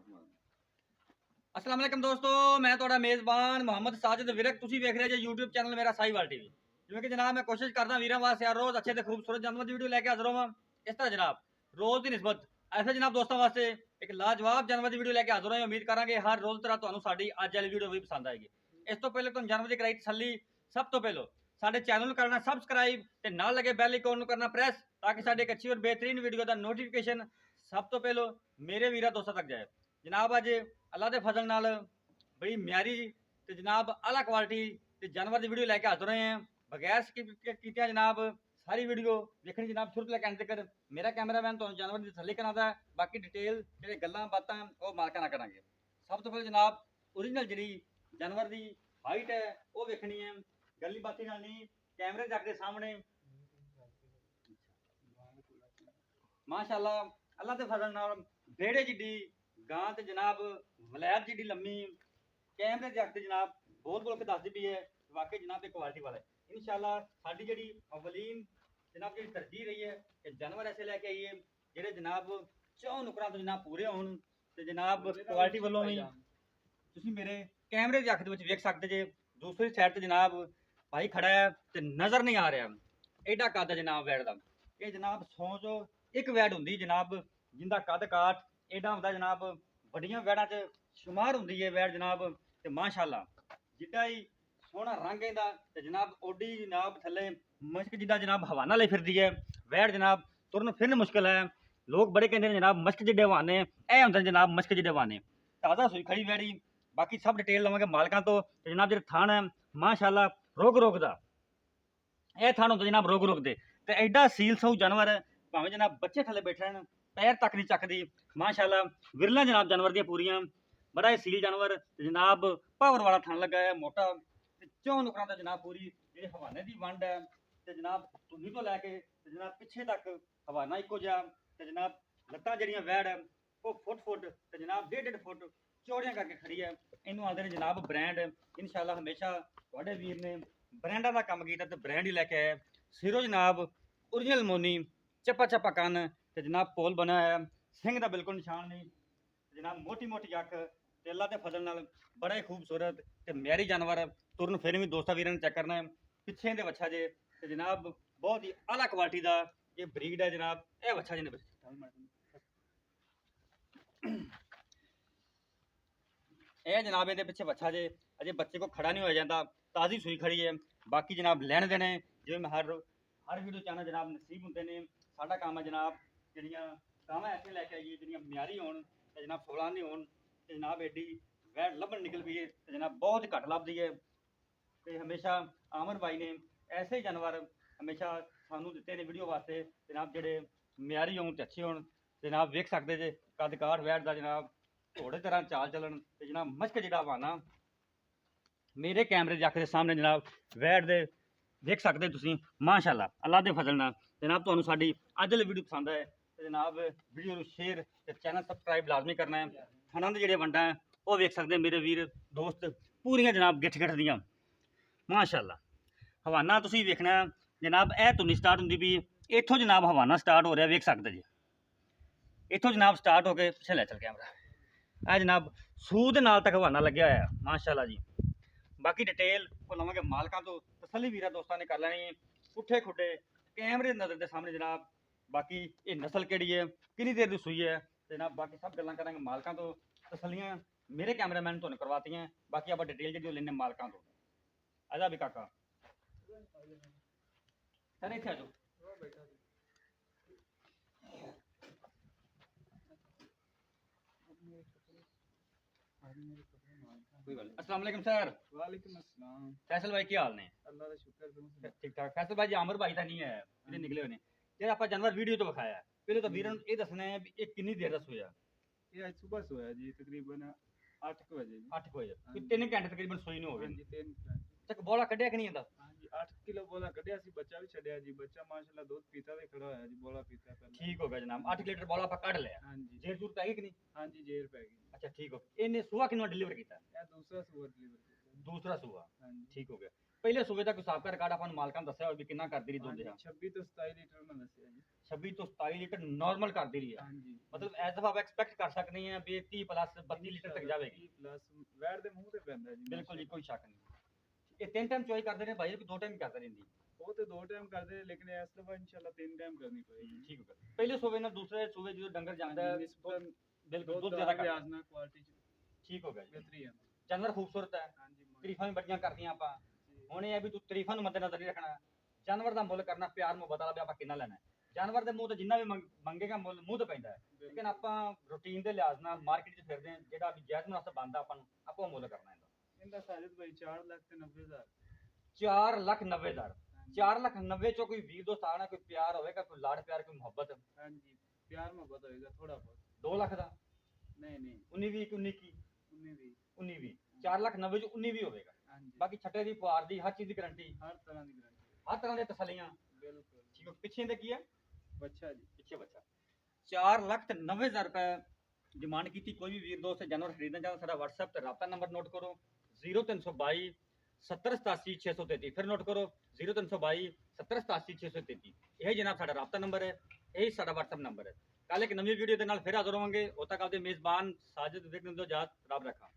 अस्सलाम वालेकुम दोस्तों, मैं ਤੁਹਾਡਾ ਮੇਜ਼ਬਾਨ ਮੁਹੰਮਦ ਸਾजिद ਵਿਰਕ। ਤੁਸੀਂ ਵੇਖ ਰਹੇ ਜੇ YouTube ਚੈਨਲ ਮੇਰਾ ਸਾਈਵਾਲ ਟੀਵੀ। ਜਿਵੇਂ ਕਿ ਜਨਾਬ ਮੈਂ ਕੋਸ਼ਿਸ਼ ਕਰਦਾ ਵੀਰਾਂ ਵਾਸਤੇ ਹਰ ਰੋਜ਼ ਅੱਛੇ ਤੇ ਖੂਬਸੂਰਤ ਜਾਨਵਰ ਦੀ ਵੀਡੀਓ ਲੈ ਕੇ ਹਾਜ਼ਰ ਹੋਵਾਂ। ਇਸ ਤਰ੍ਹਾਂ ਜਨਾਬ ਰੋਜ਼ ਦੀ ਨਿਸਬਤ ਐਸੇ ਜਨਾਬ ਦੋਸਤਾਂ ਵਾਸਤੇ ਇੱਕ ਲਾਜਵਾਬ ਜਾਨਵਰ ਦੀ ਵੀਡੀਓ ਲੈ ਕੇ ਹਾਜ਼ਰ ਹੋਏ। ਉਮੀਦ ਕਰਾਂਗੇ ਹਰ ਰੋਜ਼ ਤਰ੍ਹਾਂ ਤੁਹਾਨੂੰ ਸਾਡੀ ਅੱਜ ਵਾਲੀ ਵੀਡੀਓ ਵੀ ਪਸੰਦ ਆਏਗੀ। ਇਸ ਤੋਂ ਪਹਿਲੇ ਤੁਹਾਨੂੰ ਜਾਨਵਰ ਦੀ ਕਰਾਈ ਤਸੱਲੀ, ਸਭ ਤੋਂ ਪਹਿਲਾਂ ਸਾਡੇ ਚੈਨਲ ਨੂੰ ਕਰਨਾ ਸਬਸਕ੍ਰਾਈਬ ਤੇ ਨਾਲ ਲੱਗੇ ਬੈਲ ਆਈਕਨ ਨੂੰ ਕਰਨਾ ਪ੍ਰੈਸ, ਤਾਂ ਕਿ ਸਾਡੇ ਇੱਕ ਅੱਛੀ ਔਰ ਬਿਹਤਰੀਨ ਵੀਡੀਓ ਦਾ ਨੋਟੀਫਿਕੇਸ਼ਨ ਸਭ ਤੋਂ ਪਹਿਲਾਂ ਮੇਰੇ ਵੀਰਾਂ ਦੋਸਤਾਂ ਤੱਕ ਜਾਏ। ਜਨਾਬ ਅੱਜ ਅੱਲਾ ਦੇ ਫਜ਼ਲ ਨਾਲ बड़ी म्यारी तो जनाब आला क्वालिटी ते जानवर की वीडियो लैके हाजिर होए हैं बगैर स्किप कीते जनाब। सारी वीडियो देखनी जनाब शुरू तो लैके एंड तक। मेरा कैमरामैन तो जानवर की तसल्ली कराता है, बाकी डिटेल जो गल्लां बातां वो मालका ना करांगे। सब तो पहले जनाब ओरिजिनल जी जानवर की हाइट है वो वेखनी है, गली बाती नाल नहीं, कैमरे जग के सामने माशाअल्लाह अल्लाह के फजल नाल बेड़े जिड्डी गां ते जनाब वलैत जिड्डी लम्मी कैमरे जग ते जनाब बोल बोल के दसदी भी है वाकई जनाब एक क्वालिटी वाला है। इंशाअल्लाह साडी जेहड़ी अवलीन जनाब जेहड़ी तरजीह रही है कि जानवर ऐसे लैके आइए जेहड़े जनाब चौं नुकरां तो जनाब पूरे होण ते जनाब क्वालिटी वालों भी तुसीं मेरे कैमरे दी अख दे विच वेख सकदे जे। दूसरी साइड ते जनाब भाई खड़ा है ते नज़र नहीं आ रहा एडा कद है जनाब वैड़ दा। ये जनाब सौ जो एक वैड़ हुंदी जनाब जिंदा कद काठ एडा हुंदा जनाब, वड्डियां वैड़ां च शुमार हुंदी है वैड़ जनाब। ते माशाअल्लाह जिड्डा ही सोहना रंग इहदा ते जनाब ओडी जनाब थल्ले मश्क जिड्डा जनाब हवाना ले फिरदी है वैड़ जनाब। तुरन फिरन मुश्किल है, लोग बड़े कहते हैं जनाब मश्क जिड्डे हवाने, ए हुंदे जनाब मश्क जिड्डे हवाने। ताज़ा सूई खड़ी वैड़ी, बाकी सब डिटेल लवांगे मालकां तो। जनाब जेह्ड़ा थान है माशाअल्लाह रोग रोग दा यह थान होंदा जनाब रोग रोग दे ते एडा सील सऊ जानवर है, भावें जनाब बच्चे थल्ले बैठे न पैर तक नहीं चकदी माशाअल्लाह। विरला जनाब जानवर दियां पूरियां, बड़ा ही सील जानवर जनाब, पावर वाला थान लगा है मोटा चौं नुकरां दा जनाब। पूरी जी हवाने की वंड है तो जनाब धुनी तो लैके जनाब पिछे तक हवाना इको जिहा ते जनाब लत्तां जड़ियां वैड़ है वो फुट ते जनाब 1.5 फुट चौड़ियां करके खड़ी है। इनू आंदे ने जनाब ब्रांड। इंशाअल्लाह हमेशा तुहाडे वीर ने ब्रांडा का काम किया तो ब्रांड ही लैके आए। सिरों जनाब ओरिजिनल मोनी, चप्पा चप्पा कन ते जनाब पोल बना है, सिंह का बिल्कुल निशान नहीं जनाब, मोटी मोटी अख ते अल्लाह के फजल नाल बड़ा ही खूबसूरत ते म्यारी जानवर। तुरन फिर भी दोस्तां वीरां ने चेक करना है पिछे दे बच्चा जे ते जनाब बहुत ही आला क्वालिटी का ये ब्रीड है जनाब। यह बच्चा जी ने यह जनाब ये पिछे बच्चा जे अजे बच्चे को खड़ा नहीं हो जाता, ताज़ी सूई खड़ी है। बाकी जनाब लैन देने जिवें मैं हर वीडियो चाहना जनाब नसीब होंदे ने। साडा काम है जनाब जिहड़ियां गावां ऐसे लैके आइए जिहड़ियां म्यारी होण ते जनाब 16 नहीं होण ते जनाब एडी वैड़ लभन निकल पई है ते जनाब बहुत ही घट लभदी है। ते हमेशा आमर भाई ने ऐसे ही जानवर हमेशा सानू दिते ने वीडियो वास्ते जनाब, जेहड़े म्यारी होण ते अच्छे होण जनाब। वेख सकदे जे कद काठ वैड़ दा जनाब, घोड़े तरह चाल चलन ते जनाब मश्क जिहड़ा हवाना मेरे कैमरे दी अख दे सामने जनाब वैड़ दे देख सकते तुसीं माशाअल्लाह अल्लाह दे फजल नाल। जनाब तुहानू साडी अज वाली वीडियो पसंद आए तो जनाब वीडियो नू शेयर ते चैनल सबसक्राइब लाजमी करना है। थाना दे जेहड़े वंडा है वो वेख सकते मेरे वीर दोस्त पूरियां जनाब गिठ गिठ दियां माशाअल्लाह। हवाना तुसीं वेखना जनाब ए धुनी स्टार्ट हुंदी पई इत्थों जनाब हवाना स्टार्ट हो रहा वेख सकते जी। इत्थों जनाब स्टार्ट हो के पिछे लै चल कैमरा आ जनाब सूह दे नाल तक हवाना लग्या होया माशाअल्लाह जी। बाकी डिटेल को लवांगे मालकां तो, तसल्ली वीरां दोस्तां ने कर लैनी है पुट्ठे खुड्डे कैमरे नज़र के सामने जनाब। बाकी ये नस्ल केड़ी है कितनी देर की सूई है जनाब, बाकी सब गल्लां करांगे मालकां तो। तसल्लियां मेरे कैमरामैन तुहानू करवाती हैं, बाकी आप डिटेल जी लेने मालकां तो। आजा भी काका सर इत्थे आ जाओ। अस्सलाम वालेकुम सर। वालेकुम अस्सलाम। फैसल भाई की हाल ने? अल्लाह का शुक्र करो। ठीक ठाक। फैसल भाई जी आमर भाई तो नहीं है ਜਿਹੜੇ ਨਿਕਲੇ ਹੋਏ ਨੇ ਜਿਹੜਾ ਆਪਾਂ ਜਾਨਵਰ ਵੀਡੀਓ ਤੋਂ ਵਿਖਾਇਆ ਪਹਿਲੇ ਤਾਂ ਵੀਰਾਂ ਨੂੰ ਇਹ ਦੱਸਣਾ ਹੈ ਵੀ ਇਹ ਕਿੰਨੀ ਦੇਰ ਦਾ ਸੋਇਆ? ये आज सुबह सोया जी तकरीबन 8 बजे जी। 8 ਵਜੇ ਕੋਈ 3 ਘੰਟੇ ਤਕਰੀਬਨ ਸੋਈ ਨਹੀਂ ਹੋ हाँ ਗਈ। जी 3 घंटे। ਤੱਕ ਬੋਲਾ ਕੱਢਿਆ ਕਿ ਨਹੀਂ ਜਾਂਦਾ? हाँ जी 8 किलो बोला कढ़िया सी, बच्चा भी छड़िया जी। बच्चा माशाल्लाह दूध पीता ते खड़ा होया जी, बोला पीता पहले। ठीक हो गया जनाब, 8 लीटर बोला ਆਪਾਂ ਕੱਢ ਲਿਆ। हाँ जी ਜੇਰ ਜੂਰ ਪੈ ਗਈ ਕਿ ਨਹੀਂ? हाँ जी जेर पै गई। ਅੱਛਾ ਠੀਕ ਹੋ। ਇਹਨੇ ਸੂਆ ਕਿੰਨਾ ਡਿਲੀਵਰ ਕੀਤਾ? ये दूसरा सुअर डिलीवर किया। ਦੂਸਰਾ ਸੂਆ हाँ जी ਠੀਕ ਹੋ ਗਿਆ। ਪਹਿਲੇ ਸੂਬੇ ਦਾ ਕੋਈ ਸਾਬਕਾ ਰਿਕਾਰਡ ਆਪਾਂ ਨੂੰ ਮਾਲਕਾਂ ਨੇ ਦੱਸਿਆ ਹੋਵੇ ਵੀ ਕਿੰਨਾ ਕਰਦੀ ਰਹੀ ਦੁੱਧ ਆ 26 ਤੋਂ 27 ਲੀਟਰ ਉਹਨਾਂ ਦੱਸਿਆ ਜੀ 26 ਤੋਂ 27 ਲੀਟਰ ਨਾਰਮਲ ਕਰਦੀ ਰਹੀ ਹੈ ਹਾਂਜੀ ਮਤਲਬ ਐਸ ਆਪਾਂ ਐਕਸਪੈਕਟ ਕਰ ਸਕਦੇ ਹਾਂ ਵੀ ਇਹ 30 ਪਲੱਸ 32 ਲੀਟਰ ਤੱਕ ਜਾਵੇਗੀ ਪਲੱਸ ਵੈੜ ਦੇ ਮੂੰਹ ਤੇ ਪੈਂਦਾ ਜੀ ਬਿਲਕੁਲ ਜੀ ਕੋਈ ਸ਼ੱਕ ਨਹੀਂ ਇਹ 3 ਟਾਈਮ ਚੋਈ ਕਰਦੇ ਨੇ ਭਾਈ ਕਿ 2 ਟਾਈਮ ਕਰਦੇ ਰਹਿੰਦੀ ਉਹ ਤੇ 2 ਟਾਈਮ ਕਰਦੇ ਨੇ ਲੇਕਿਨ ਇਸ ਦਫਾ ਇਨਸ਼ਾਅੱਲਾ 3 ਟਾਈਮ ਕਰਨੀ ਪਏਗੀ ਠੀਕ ਹੋ ਗਿਆ ਪਹਿਲੇ ਸੂਬੇ ਨਾਲ ਦੂਸਰੇ ਸੂਬੇ ਜਦੋਂ ਡੰਗਰ ਜਾਂਦਾ ਹੈ ਨਿਸਬਤਨ ਬਿਲਕੁਲ ਦੁੱਧ ਜ਼ਿਆਦਾ ਕਰਦਾ ਆਜਨਾ ਕੁਆਲਿਟੀ ਚ ਠੀਕ ਹੋ ਗਿਆ ਜੀ ਬਿਹਤਰੀ ਹੈ ਜਾਨਵਰ ਖੂਬਸੂਰਤ ਹੈ ਹਾਂਜੀ ਤਾਰੀਫਾਂ ਵੀ ਬੜੀਆਂ ਕਰਦੀਆਂ ਆਪਾਂ ਜੀ। ਹੁਣ ਇਹ ਹੈ ਵੀ ਤੂੰ ਤਾਰੀਫਾਂ ਨੂੰ ਮੱਦੇਨਜ਼ਰ ਨਹੀਂ ਰੱਖਣਾ ਜਾਨਵਰ ਦਾ ਮੁੱਲ ਕਰਨਾ ਪਿਆਰ ਮੁਹੱਬਤ ਵਾਲਾ ਵੀ ਆਪਾਂ ਕਿੰਨਾ ਲੈਣਾ ਹੈ ਜਾਨਵਰ ਦੇ ਮੂੰਹ ਤੇ ਜਿੰਨਾ ਵੀ ਮੰਗੇਗਾ ਮੁੱਲ ਮੂੰਹ ਤੇ ਪੈਂਦਾ ਹੈ ਲੇਕਿਨ ਆਪਾਂ ਰੂਟੀਨ ਦੇ ਲਿਹਾਜ਼ ਨਾਲ ਮਾਰਕੀਟ 'ਚ ਫਿਰਦੇ ਹਾਂ ਜਿਹੜਾ ਵੀ ਜਾਇਜ਼ ਮੁਨਾਸਬ ਬਣਦਾ ਆਪਾਂ ਨੂੰ ਆਪਾਂ ਉਹ ਮੁੱਲ ਕਰਨਾ ਇਹਦਾ ਸਾਜਦ ਭਾਈ 4 ਲੱਖ ਤੇ 90,000 4,90,000 4,90,000 ਚੋਂ ਕੋਈ ਵੀਰ ਦੋਸਤ ਆਣਾ ਕੋਈ ਪਿਆਰ ਹੋਵੇਗਾ ਕੋਈ ਲਾਡ ਪਿਆਰ ਕੋਈ ਮੁਹੱਬਤ ਹਾਂਜੀ ਪਿਆਰ ਮੁਹੱਬਤ ਹੋਏਗਾ ਥੋੜਾ ਬਹੁਤ 2 ਲੱਖ ਦਾ ਨਹੀਂ ਨਹੀਂ 19 20 19 ਕੀ 19 ਵੀ 19 20 4,90,000 ਚ 19 ਵੀ ਹੋਵੇਗਾ ਹਾਂਜੀ ਬਾਕੀ ਛੱਟੇ ਦੀ ਪੁਆਰ ਦੀ ਹਰ ਚੀਜ਼ ਦੀ ਗਾਰੰਟੀ ਹਰ ਤਰ੍ਹਾਂ ਦੀ ਗਾਰੰਟੀ ਹਰ ਤਰ੍ਹਾਂ ਦੇ ਤਸੱਲੀਆਂ ਬਿਲਕੁਲ ਠੀਕ ਹੈ ਪਿੱਛੇ ਦੇ ਕੀ ਹੈ ਬੱਚਾ ਜੀ ਪਿੱਛੇ ਬੱਚਾ 4,90,000 ਰੁਪਏ ਡਿਮਾਂਡ ਕੀਤੀ ਕੋਈ ਵੀ ਵੀਰ ਦੋਸਤ ਜਾਨਵਰ ਖਰੀਦਣਾ ਚਾਹੁੰਦਾ ਸਾਡਾ WhatsApp ਤੇ ਰਾਬਤਾ ਨੰਬਰ ਨੋਟ ਕਰੋ 0322 7087 633 ਫਿਰ ਨੋਟ ਕਰੋ 0322 7087 633 ਇਹ ਜਨਾਬ ਸਾਡਾ ਰਾਬਤਾ ਨੰਬਰ ਹੈ ਇਹ ਸਾਡਾ WhatsApp ਨੰਬਰ ਹੈ ਕੱਲ ਇੱਕ ਨਵੀਂ ਵੀਡੀਓ ਦੇ ਨਾਲ ਫਿਰ ਹਾਜ਼ਰ ਹੋਵਾਂਗੇ ਉਦੋਂ ਤੱਕ ਆਪਦੇ ਮੇਜ਼ਬਾਨ ਸਾਜਿਦ ਵਿਕਰਮ ਦੀ ਇਜਾਜ਼ਤ ਰੱਬ ਰੱਖਾ